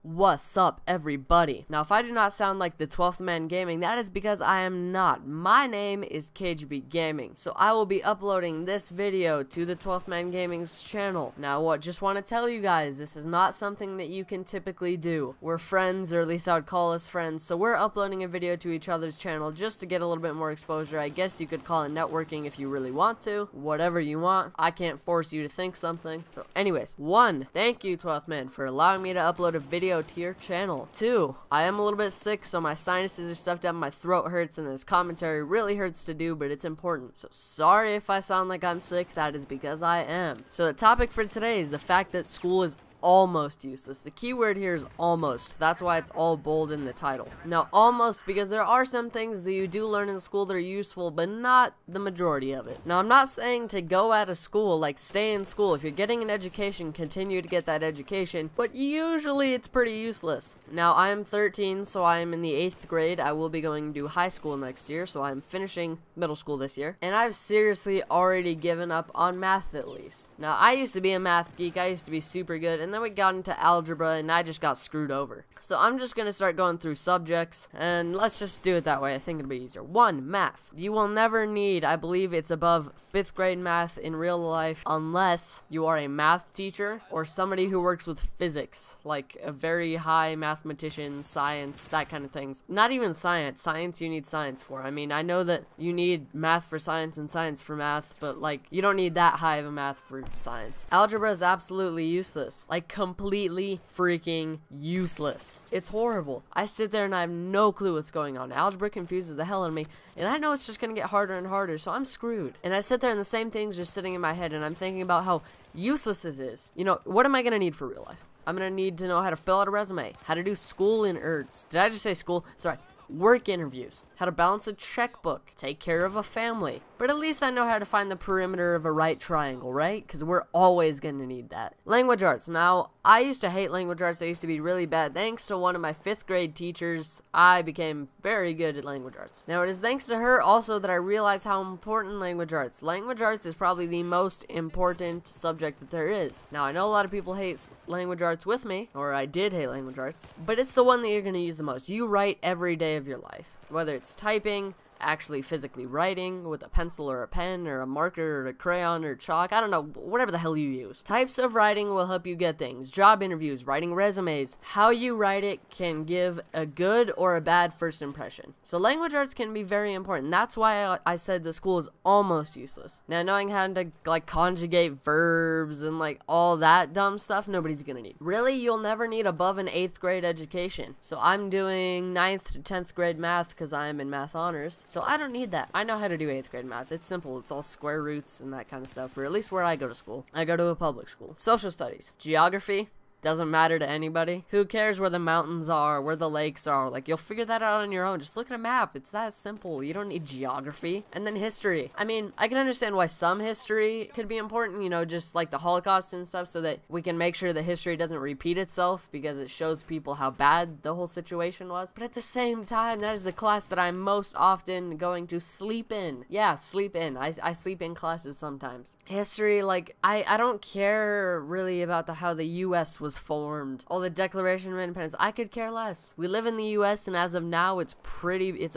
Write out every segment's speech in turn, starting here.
What's up, everybody? Now, if I do not sound like the 12th Man Gaming, that is because I am not. My name is KGB Gaming, so I will be uploading this video to the 12th Man Gaming's channel. Now, just want to tell you guys, this is not something that you can typically do. We're friends, or at least I would call us friends, so we're uploading a video to each other's channel just to get a little bit more exposure. I guess you could call it networking if you really want to. Whatever you want. I can't force you to think something. So, anyways, 1, thank you, 12th Man, for allowing me to upload a video to your channel. 2, I am a little bit sick, so my sinuses are stuffed up, my throat hurts, and this commentary really hurts to do, but it's important. So sorry if I sound like I'm sick, that is because I am. So the topic for today is the fact that school is almost useless. The key word here is almost. That's why it's all bold in the title. Now, almost, because there are some things that you do learn in school that are useful, but not the majority of it. Now, I'm not saying to go out of school, like stay in school. If you're getting an education, continue to get that education, but usually it's pretty useless. Now, I am 13, so I am in the 8th grade. I will be going to high school next year, so I'm finishing middle school this year, and I've seriously already given up on math, at least. Now, I used to be a math geek. I used to be super good, and then we got into algebra and I just got screwed over. So I'm just gonna start going through subjects, and let's just do it that way. I think it'll be easier. 1, math. You will never need, I believe it's above 5th grade math in real life, unless you are a math teacher or somebody who works with physics, like a very high mathematician, science, that kind of things. Not even science. Science you need science for. I mean, I know that you need math for science and science for math, but like, you don't need that high of a math for science. Algebra is absolutely useless. Like, completely freaking useless. It's horrible. I sit there and I have no clue what's going on. Algebra confuses the hell out of me, and I know it's just gonna get harder and harder, so I'm screwed. And I sit there and the same thing's just sitting in my head, and I'm thinking about how useless this is. You know, what am I gonna need for real life? I'm gonna need to know how to fill out a resume, how to do school in ERDS. Did I just say school? Sorry. Work interviews, how to balance a checkbook, take care of a family. But at least I know how to find the perimeter of a right triangle, right? Because we're always going to need that. Language arts. Now, I used to hate language arts. I used to be really bad. Thanks to one of my 5th grade teachers, I became very good at language arts. Now, it is thanks to her also that I realized how important language arts. Language arts is probably the most important subject that there is. Now, I know a lot of people hate language arts with me, or I did hate language arts, but it's the one that you're going to use the most. You write every day of your life, whether it's typing, actually physically writing with a pencil or a pen or a marker or a crayon or chalk, I don't know, whatever the hell you use. Types of writing will help you get things. Job interviews, writing resumes. How you write it can give a good or a bad first impression. So language arts can be very important. That's why I said the school is almost useless. Now, knowing how to like conjugate verbs and like all that dumb stuff, nobody's gonna need. Really, you'll never need above an 8th grade education. So I'm doing 9th to 10th grade math because I'm in math honors. So I don't need that. I know how to do 8th grade math. It's simple. It's all square roots and that kind of stuff, or at least where I go to school. I go to a public school. Social studies. Geography. Doesn't matter to anybody. Who cares where the mountains are, where the lakes are? Like, you'll figure that out on your own. Just look at a map. It's that simple. You don't need geography. And then history. I mean, I can understand why some history could be important, you know, just like the Holocaust and stuff, so that we can make sure that history doesn't repeat itself because it shows people how bad the whole situation was. But at the same time, that is the class that I'm most often going to sleep in. Yeah, sleep in. I sleep in classes sometimes. History, like, I don't care really about how the U.S. was formed, all the Declaration of Independence. I could care less. We live in the US, and as of now it's a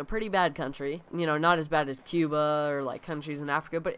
pretty bad country. You know, not as bad as Cuba or like countries in Africa, but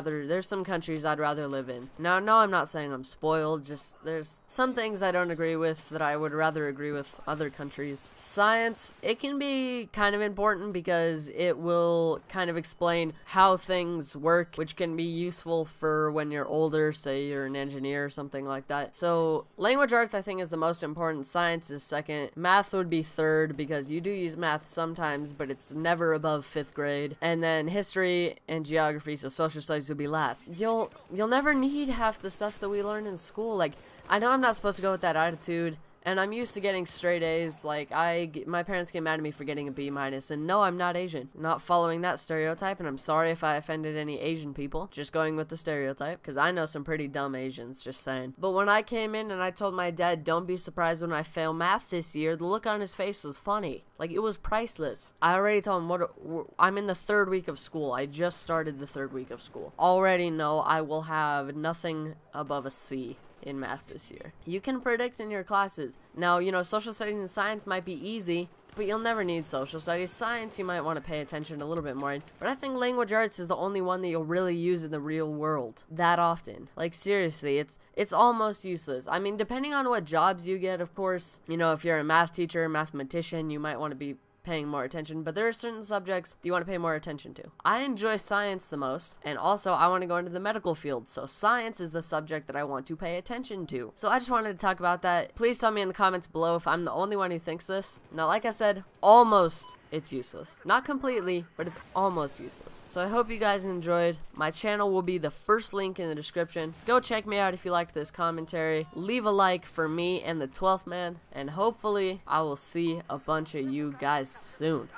there's some countries I'd rather live in. Now, no, I'm not saying I'm spoiled, just there's some things I don't agree with that I would rather agree with other countries. Science, it can be kind of important because it will kind of explain how things work, which can be useful for when you're older, say you're an engineer or something like that. So language arts, I think, is the most important. Science is second. Math would be third because you do use math sometimes, but it's never above 5th grade. And then history and geography, so social studies would be last. You'll never need half the stuff that we learn in school. Like, I know I'm not supposed to go with that attitude, and I'm used to getting straight A's. Like, my parents get mad at me for getting a B-, and no, I'm not Asian. Not following that stereotype, and I'm sorry if I offended any Asian people. Just going with the stereotype, because I know some pretty dumb Asians, just saying. But when I came in and I told my dad, don't be surprised when I fail math this year, the look on his face was funny. Like, it was priceless. I already told him, I'm in the 3rd week of school. I just started the 3rd week of school. Already know I will have nothing above a C in math this year. You can predict in your classes. Now, you know, social studies and science might be easy, but you'll never need social studies. Science, you might want to pay attention a little bit more. But I think language arts is the only one that you'll really use in the real world that often. Like, seriously, it's almost useless. I mean, depending on what jobs you get, of course. You know, if you're a math teacher, mathematician, you might want to be paying more attention, but there are certain subjects that you want to pay more attention to. I enjoy science the most, and also I want to go into the medical field, so science is the subject that I want to pay attention to. So I just wanted to talk about that. Please tell me in the comments below if I'm the only one who thinks this. Now, like I said, almost it's useless. Not completely, but it's almost useless. So I hope you guys enjoyed. My channel will be the first link in the description. Go check me out if you liked this commentary. Leave a like for me and the 12th man, and hopefully I will see a bunch of you guys soon.